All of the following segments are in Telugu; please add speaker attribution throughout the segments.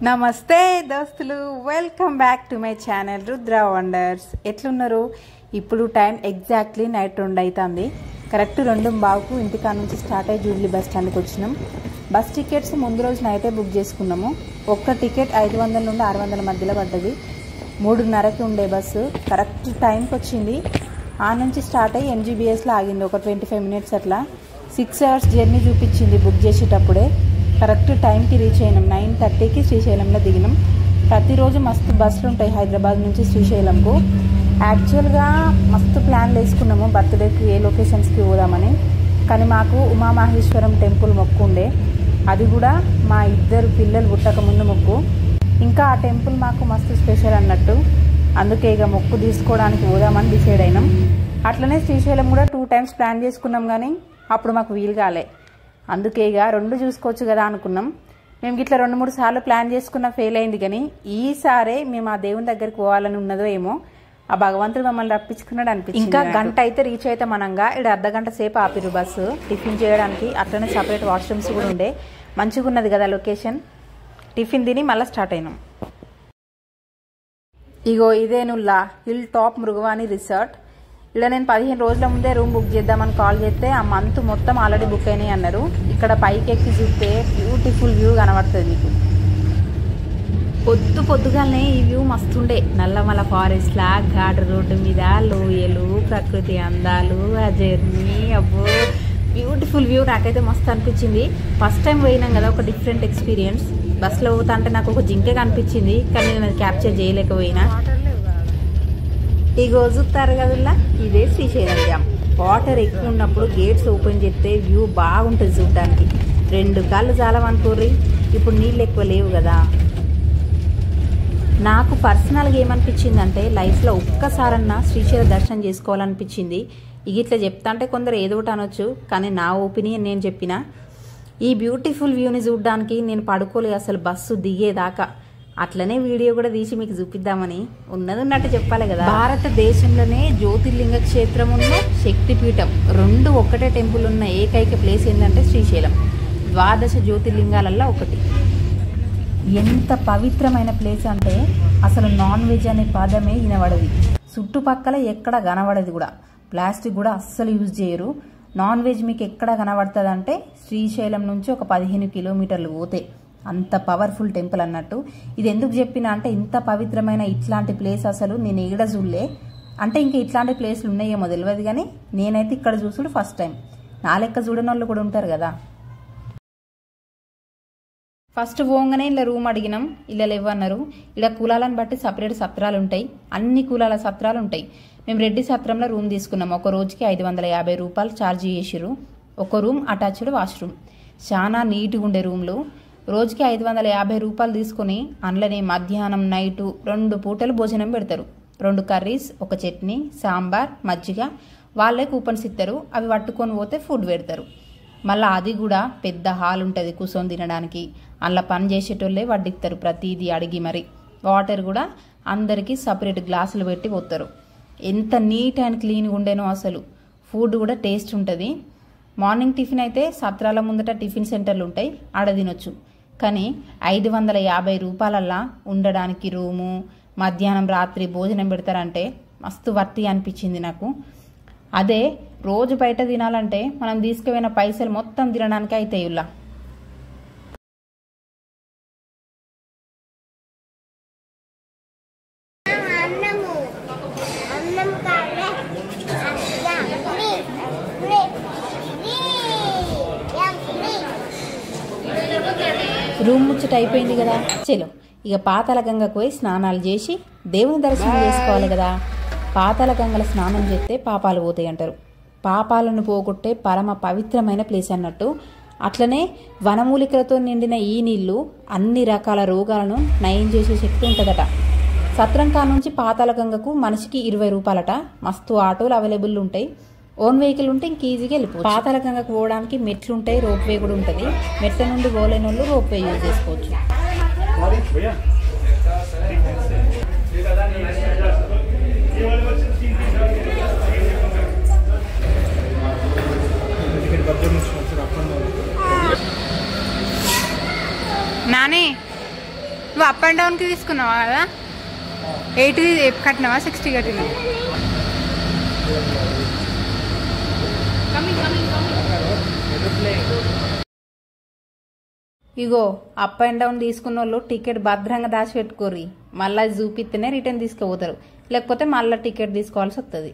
Speaker 1: నమస్తే దోస్తులు, welcome back to my channel Rudra wonders. ఎట్లున్నారు? ఇప్పుడు టైం ఎగ్జాక్ట్లీ నైట్ 2 అవుతుంది. కరెక్ట్ 2:15కు ఇంటికా నుంచి స్టార్ట్ అయ్యి జూబ్లీ బస్ స్టాండ్కి వచ్చినాం. బస్ టికెట్స్ ముందు రోజు నైటే బుక్ చేసుకున్నాము. ఒక్క టికెట్ 500 నుండి 600 మధ్యలో పడ్డది. 3:30కి ఉండే బస్సు కరెక్ట్ టైంకి వచ్చింది. ఆ నుంచి స్టార్ట్ అయ్యి ఎంజీబీఎస్లో ఆగింది. ఒక 25 మినిట్స్ అట్లా 6 అవర్స్ జర్నీ చూపించింది బుక్ చేసేటప్పుడే. కరెక్ట్ టైంకి రీచ్ అయినాం. 9:30కి శ్రీశైలంలో దిగినాం. ప్రతిరోజు మస్తు బస్సులు ఉంటాయి హైదరాబాద్ నుంచి శ్రీశైలంకు. యాక్చువల్గా మస్తు ప్లాన్లు వేసుకున్నాము బర్త్డేకి ఏ లొకేషన్స్కి పోదామని. కానీ మాకు ఉమామహేశ్వరం టెంపుల్ మొక్కు ఉండే, అది కూడా మా 2 పిల్లలు పుట్టక ముందు మొక్కు. ఇంకా ఆ టెంపుల్ మాకు మస్తు స్పెషల్ అన్నట్టు. అందుకే ఇక మొక్కు తీసుకోవడానికి పోదామని డిసైడ్ అయినాం. అట్లనే శ్రీశైలం కూడా 2 టైమ్స్ ప్లాన్ చేసుకున్నాం, కానీ అప్పుడు మాకు వీలు కాలే. అందుకే ఇక 2 చూసుకోవచ్చు కదా అనుకున్నాం. మేము ఇట్లా 2-3 సార్లు ప్లాన్ చేసుకున్న ఫెయిల్ అయింది. కానీ ఈసారే మేము ఆ దేవుని దగ్గరికి పోవాలని ఉన్నదో ఏమో, ఆ భగవంతుడు మమ్మల్ని రప్పించుకున్నాడు అనిపించింది. ఇంకా గంట అయితే రీచ్ అయితే మనంగా ఇక్కడ అర్ధగంట సేపు ఆపిరు బస్సు టిఫిన్ చేయడానికి. అట్లనే సపరేట్ వాష్రూమ్స్ కూడా ఉండే. మంచిగా ఉన్నది కదా లొకేషన్. టిఫిన్ తిని మళ్ళీ స్టార్ట్ అయినాం. ఇగో ఇదేనుల్లా హిల్ టాప్ మృగవాణి రిసార్ట్. ఇలా నేను 15 రోజుల ముందే రూమ్ బుక్ చేద్దామని కాల్ చేస్తే ఆ మంత్ మొత్తం ఆల్రెడీ బుక్ అయినాయి అన్నారు. ఇక్కడ పైకి ఎక్కి చూస్తే బ్యూటిఫుల్ వ్యూ కనబడుతుంది మీకు. పొద్దుగానే ఈ వ్యూ మస్తుండే. నల్లమల ఫారెస్ట్ లా ఘాట్ రోడ్డు మీద లోయలు, ప్రకృతి అందాలు, ఆ జర్నీ అబ్బో బ్యూటిఫుల్ వ్యూ. నాకైతే మస్తు అనిపించింది. ఫస్ట్ టైం పోయినాం కదా, ఒక డిఫరెంట్ ఎక్స్పీరియన్స్. బస్సులో పోతా అంటే నాకు ఒక జింకే కనిపించింది, కానీ నేను అది క్యాప్చర్ చేయలేకపోయినా. ఇగో చూస్తారు కదల్లా, ఇదే శ్రీశైలం డ్యామ్. వాటర్ ఎక్కువ ఉన్నప్పుడు గేట్స్ ఓపెన్ చేస్తే వ్యూ బాగుంటుంది చూడడానికి. 2 కాళ్ళు చాలవనుకోర్రి. ఇప్పుడు నీళ్ళు ఎక్కువ లేవు కదా. నాకు పర్సనల్గా ఏమనిపించింది అంటే, లైఫ్లో ఒక్కసారన్నా శ్రీశైలం దర్శనం చేసుకోవాలనిపించింది. ఇక ఇట్లా చెప్తా అంటే కొందరు ఏదో ఒకటి అనొచ్చు, కానీ నా ఒపీనియన్ నేను చెప్పిన. ఈ బ్యూటిఫుల్ వ్యూని చూడడానికి నేను పడుకోలేదు అసలు బస్సు దిగేదాకా. అట్లనే వీడియో కూడా తీసి మీకు చూపిద్దామని. ఉన్నది ఉన్నట్టు చెప్పాలి కదా. భారతదేశంలోనే జ్యోతిర్లింగ క్షేత్రం ఉన్న శక్తిపీఠం 2 ఒక్కటే టెంపుల్ ఉన్న ఏకైక ప్లేస్ ఏంటంటే శ్రీశైలం. 12 జ్యోతిర్లింగాలల్లో ఒకటి. ఎంత పవిత్రమైన ప్లేస్ అంటే అసలు నాన్ వెజ్ అనే పదమే వినబడది. చుట్టుపక్కల ఎక్కడ కనబడది కూడా. ప్లాస్టిక్ కూడా అస్సలు యూజ్ చేయరు. నాన్ వెజ్ మీకు ఎక్కడ కనబడుతుంది అంటే శ్రీశైలం నుంచి ఒక 15 కిలోమీటర్లు పోతే. అంత పవర్ఫుల్ టెంపుల్ అన్నట్టు. ఇది ఎందుకు చెప్పినా అంటే, ఇంత పవిత్రమైన ఇట్లాంటి ప్లేస్ అసలు నేను ఏడ చూడలే. అంటే ఇంకా ఇట్లాంటి ప్లేస్లు ఉన్నాయేమో తెలియదు, కానీ నేనైతే ఇక్కడ చూసుడు ఫస్ట్ టైం. నా లెక్క చూడని వాళ్ళు కూడా ఉంటారు కదా. ఫస్ట్ పోగానే ఇలా రూమ్ అడిగినాం. ఇలా లేవన్నారు. ఇలా కులాలను బట్టి సపరేట్ సత్రాలు ఉంటాయి. అన్ని కులాల సత్రాలు ఉంటాయి. మేము రెడ్డి సత్రంలో రూమ్ తీసుకున్నాం. ఒక రోజుకి 550 రూపాయలు ఛార్జ్ చేసిర్రు. ఒక రూమ్ అటాచ్డ్ వాష్రూమ్. చాలా నీట్గా ఉండే రూమ్లు. రోజుకి 550 రూపాయలు తీసుకుని అందులోనే మధ్యాహ్నం నైటు 2 పూటలు భోజనం పెడతారు. 2 కర్రీస్, ఒక చట్నీ, సాంబార్, మజ్జిగ. వాళ్ళే కూపన్స్ ఇస్తారు. అవి పట్టుకొని పోతే ఫుడ్ పెడతారు. మళ్ళీ అది కూడా పెద్ద హాల్ ఉంటుంది కూర్చొని తినడానికి. అందులో పని చేసేటోళ్ళే వడ్డిస్తారు ప్రతిదీ అడిగి. మరి వాటర్ కూడా అందరికీ సపరేట్ గ్లాసులు పెట్టి పోతారు. ఎంత నీట్ అండ్ క్లీన్గా ఉండేనో అసలు. ఫుడ్ కూడా టేస్ట్ ఉంటుంది. మార్నింగ్ టిఫిన్ అయితే సత్రాల ముందట టిఫిన్ సెంటర్లు ఉంటాయి, ఆడ తినొచ్చు. కానీ 550 రూపాయలల్లా ఉండడానికి రూము, మధ్యాహ్నం రాత్రి భోజనం పెడతారంటే మస్తు వర్తి అనిపించింది నాకు. అదే రోజు బయట తినాలంటే మనం తీసుకుపోయిన పైసలు మొత్తం తినడానికి అయితే ఇలా. రూమ్ ముచ్చట అయిపోయింది కదా, చలో ఇక పాతాళ గంగకు పోయి స్నానాలు చేసి దేవుని దర్శనం చేసుకోవాలి కదా. పాతాళ గంగల స్నానం చేస్తే పాపాలు పోతాయి అంటారు. పాపాలను పోగొట్టే పరమ పవిత్రమైన ప్లేస్ అన్నట్టు. అట్లనే వనమూలికలతో నిండిన ఈ నీళ్లు అన్ని రకాల రోగాలను నయం చేసే శక్తి ఉంటుందట. సత్రంకా నుంచి పాతాళ గంగకు మనిషికి 20 రూపాయలట. మస్తు ఆటోలు అవైలబుల్ ఉంటాయి. ఓన్ వెహికల్ ఉంటే ఇంక ఈజీగా వెళ్ళిపోవచ్చు. పాతాళ గంగకు పోవడానికి మెట్లు ఉంటాయి, రోప్ వే కూడా ఉంటుంది. మెట్ల నుండి పోలేని వాళ్ళు రోప్ వే యూజ్ చేసుకోవచ్చు. నాని నువ్వు అప్ అండ్ డౌన్కి తీసుకున్నావా కదా? 80 కట్టినావా 60 కట్టినావా? ఇగో అప్ అండ్ డౌన్ తీసుకున్న వాళ్ళు టికెట్ భద్రంగా దాచిపెట్టుకోర్రి. మళ్ళీ చూపిస్తేనే రిటర్న్ తీసుకుపోతారు, లేకపోతే మళ్ళీ టికెట్ తీసుకోవాల్సి వస్తుంది.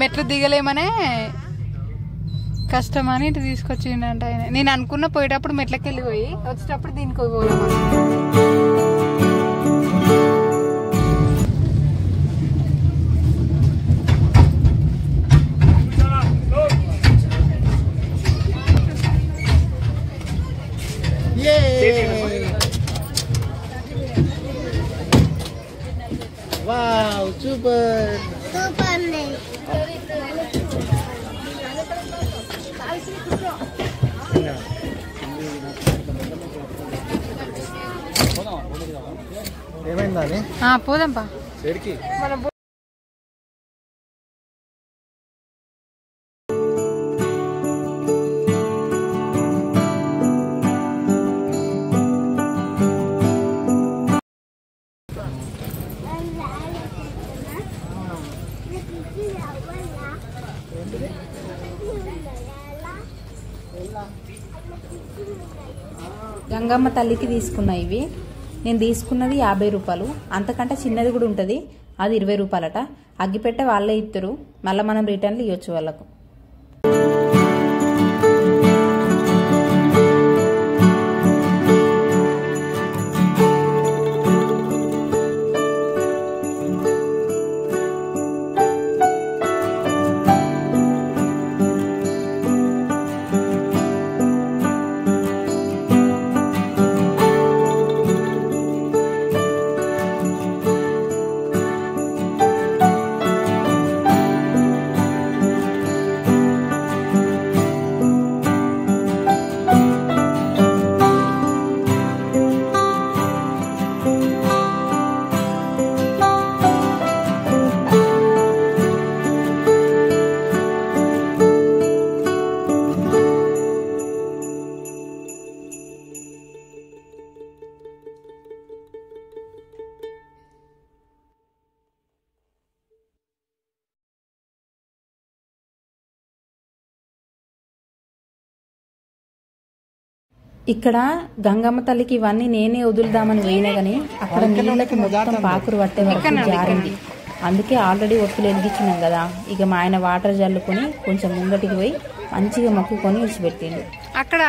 Speaker 1: మెట్లు దిగలేమనే కష్టమని ఇటు తీసుకొచ్చిండంట ఆయన. నేను అనుకున్న పోయేటప్పుడు మెట్లకి వెళ్ళిపోయి వచ్చేటప్పుడు దీనికి పోదామని.
Speaker 2: Wow, super. ఏమైందా?
Speaker 1: పోదాంపా. గంగమ్మ తల్లికి తీసుకున్నా ఇవి. నేను తీసుకున్నది 50 రూపాయలు. అంతకంటే చిన్నది కూడా ఉంటుంది, అది 20 రూపాయలట. అగ్గిపెట్టే వాళ్ళే ఇస్తారు, మళ్ళీ మనం రిటర్న్లు ఇవ్వచ్చు వాళ్ళకు. ఇక్కడ గంగమ్మ తల్లికి ఇవన్నీ నేనే వదులుదామని పోయినా గానీ అక్కడ నీళ్ళకి మొత్తం పాకురు పట్టే వరకు జారింది. అందుకే ఆల్రెడీ ఒత్తులు వెలిగించినాం కదా, ఇక మా ఆయన వాటర్ జల్లుకొని కొంచెం ముంగటికి పోయి మంచిగా మొక్కుకొని విడిచిపెట్టిండు. అక్కడ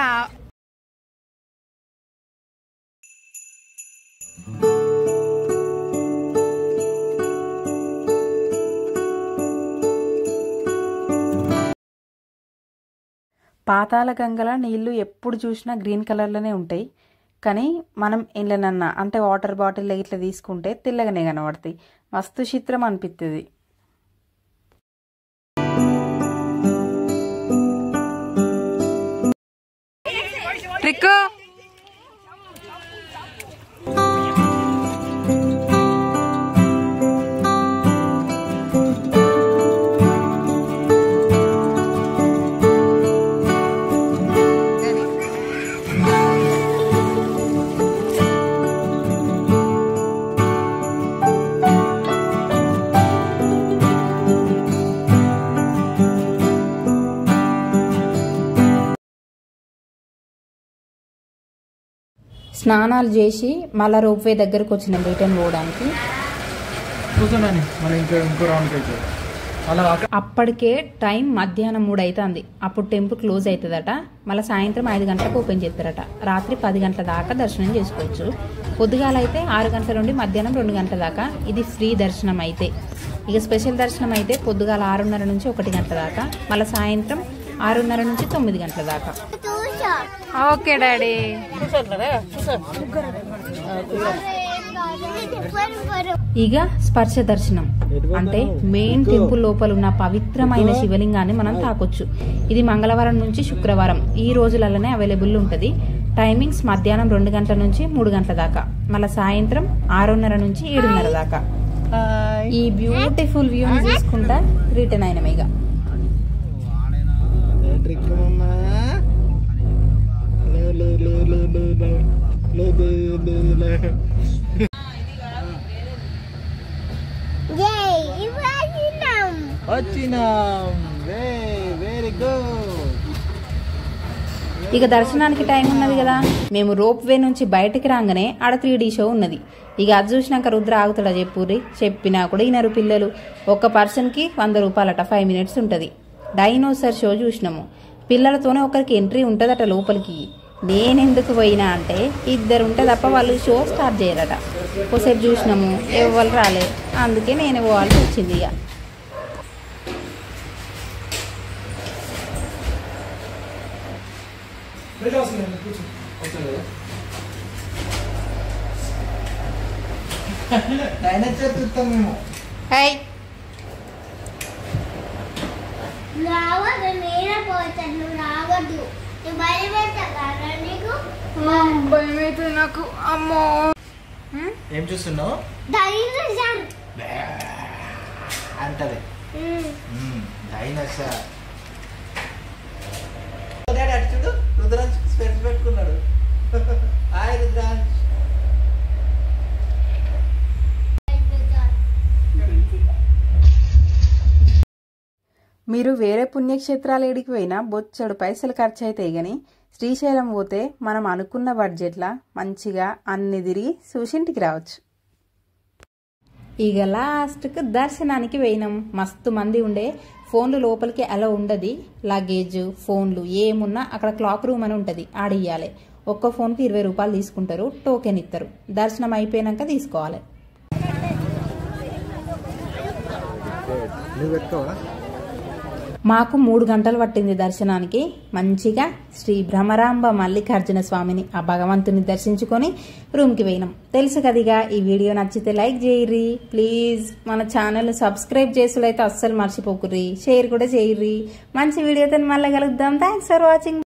Speaker 1: పాతాల గంగల నీళ్లు ఎప్పుడు చూసినా గ్రీన్ కలర్లోనే ఉంటాయి, కానీ మనం ఇండ్లనన్నా అంటే వాటర్ బాటిల్ ఇట్లా తీసుకుంటే తెల్లగానే కనబడతాయి. మస్తు చిత్రం అనిపిస్తుంది. ట్రిక్ స్నానాలు చేసి మళ్ళీ రోప్వే దగ్గరకు వచ్చినాం రిటర్న్ పోవడానికి. అప్పటికే టైం మధ్యాహ్నం 3 అవుతుంది. అప్పుడు టెంపుల్ క్లోజ్ అవుతుందట. మళ్ళీ సాయంత్రం 5 గంటలకు ఓపెన్ చేస్తారట. రాత్రి 10 గంటల దాకా దర్శనం చేసుకోవచ్చు. పొద్దుగాల అయితే 6 గంటల నుండి మధ్యాహ్నం 2 గంటల దాకా. ఇది ఫ్రీ దర్శనం అయితే. ఇక స్పెషల్ దర్శనం అయితే పొద్దుగాల 6:30 నుంచి 1 గంట దాకా, మళ్ళీ సాయంత్రం 6:30 నుంచి 9 గంటల దాకా. Okay daddy. ఇక స్పర్శ దర్శనం అంటే మెయిన్ టెంపుల్ లోపల ఉన్న పవిత్రమైన శివలింగాన్ని మనం తాకొచ్చు. ఇది మంగళవారం నుంచి శుక్రవారం ఈ రోజులలోనే అవైలబుల్ ఉంటుంది. టైమింగ్స్ మధ్యాహ్నం 2 గంటల నుంచి 3 గంటల దాకా, మళ్ళీ సాయంత్రం 6:30 నుంచి 7:30 దాకా. ఈ బ్యూటిఫుల్ వ్యూని చూసుకుంటా రిటర్న్ అయినా. ఇక ఇక దర్శనానికి టైం ఉన్నది కదా. మేము రోప్ వే నుంచి బయటికి రాగానే ఆడ 3D షో ఉన్నది. ఇక అది చూసినాక రుద్ర ఆగుతాడా చెప్పుర్రి. చెప్పినా కూడా వినరు పిల్లలు. ఒక్క పర్సన్కి 100 రూపాయలట. 5 మినిట్స్ ఉంటుంది. డైనోసార్ షో చూసినాము. పిల్లలతోనే ఒకరికి ఎంట్రీ ఉంటుందట లోపలికి. నేనెందుకు పోయినా అంటే 2 ఉంటే తప్ప వాళ్ళు షో స్టార్ట్ చేయరట. ఒకసేపు చూసినాము, ఎవరు రాలే. అందుకే నేను పోవాల్సి వచ్చింది. ఇక నాకు అమ్మో.
Speaker 2: ఏం చూస్తున్నావు అంటది డైనోసార్. చూడు రుద్రాంశ్ స్పెట్స్ పెట్టుకున్నాడు. హాయ్ రుద్రాంశ్.
Speaker 1: మీరు వేరే పుణ్యక్షేత్రాలు ఏడికి పోయినా బొచ్చడు పైసలు ఖర్చు అవుతాయి. కానీ శ్రీశైలం పోతే మనం అనుకున్న బడ్జెట్లా మంచిగా అన్ని తిరిగి చూసింటికి రావచ్చు. ఇక లాస్ట్కి దర్శనానికి పోయినాం. మస్తు మంది ఉండే. ఫోన్లు లోపలికి అలా ఉండదు. లగేజ్ ఫోన్లు ఏమున్నా అక్కడ క్లాక్ రూమ్ అని ఉంటుంది, ఆడియ్యాలి. ఒక్క ఫోన్కి 20 రూపాయలు తీసుకుంటారు. టోకెన్ ఇస్తారు. దర్శనం అయిపోయాక తీసుకోవాలి. మాకు 3 గంటలు పట్టింది దర్శనానికి. మంచిగా శ్రీ భ్రమరాంబ మల్లికార్జున స్వామిని, ఆ భగవంతుని దర్శించుకొని రూమ్కి పోయినాం. తెలుసు కదిగా. ఈ వీడియో నచ్చితే లైక్ చేయర్రి ప్లీజ్. మన ఛానల్ సబ్స్క్రైబ్ చేసులైతే అస్సలు మర్చిపోకుర్రి. షేర్ కూడా చేయర్రి. మంచి వీడియోతో మళ్ళీ కలుద్దాం. Thanks for watching.